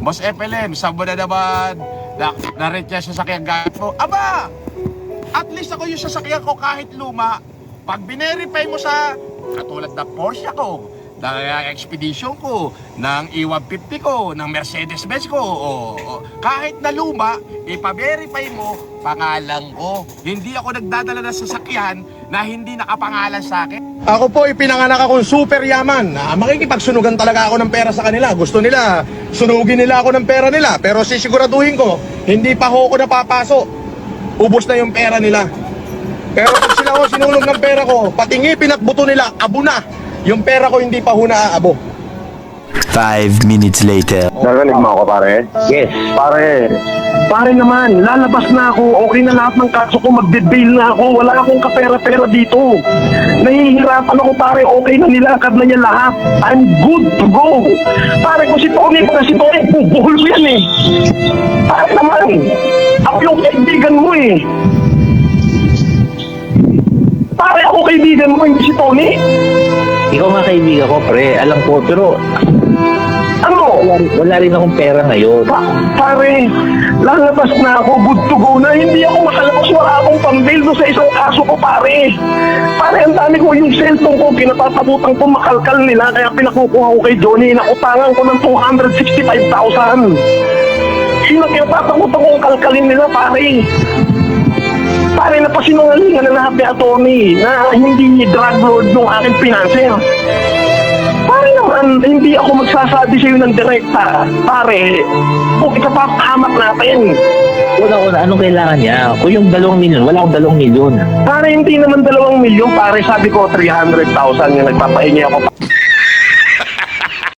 Boss FLM, saan mo na naman na-rent niya sa sakyan gamit mo? Aba! At least ako yung sasakyan ko kahit luma. Pag binerify mo sa katulad ng Porsche ko, ng Expedition ko, ng E150 ko, ng Mercedes-Benz ko, kahit na luma, ipa-verify mo, pangalan ko. Hindi ako nagdadala ng sasakyan na hindi nakapangalan sa akin. Ako po ipinanganak akong super yaman. Makikipagsunugan talaga ako ng pera sa kanila. Gusto nila, sunugin nila ako ng pera nila. Pero sisiguraduhin ko, hindi pa ho ako napapasok. Ubos na yung pera nila. Pero pag sila ho sinulog ng pera ko, pati ngipin at buto nila, abo na. Yung pera ko hindi pa ho naaabo. 5 minutes later. Narinig mo ako, pare? Yes. Pare naman, lalabas na ako. Okay na lahat ng kaso ko, magbe-bail na ako. Wala akong kapera-pera dito. Nahihirapan ako, pare. Okay na nilakad na niya lahat. I'm good to go. Pare ko si Tony, bubuhol ko yan eh. Pare naman, ako yung kaibigan mo eh. Pare, ako kaibigan mo, hindi si Tony. Ikaw nga kaibigan ko, pre. Alam ko, pero Ano? wala rin akong pera ngayon. Pare, lalabas na ako, good to go na. Hindi ako makalabas, wala akong pambail doon sa isang kaso ko, pare. Pare, ang dami ko yung cellphone ko, kinatatabutan ko makalkal nila, kaya pinakukuha ko kay Johnny, nakutangan ko ng 265,000. Kinatatabutan ko ang kalkalin nila, pare. Pare, napasinungalingan na lahat ni attorney na hindi drug lord ng aking pinanser. Pare naman, hindi ako magsasabi sa'yo ng direkta. Pare, kung ikapapahamak natin. Una-una, anong kailangan niya? Kung yung 2 milyon, wala akong 2 milyon. Pare, hindi naman 2 milyon. Pare, sabi ko 300,000 yung nagpapahingi ako.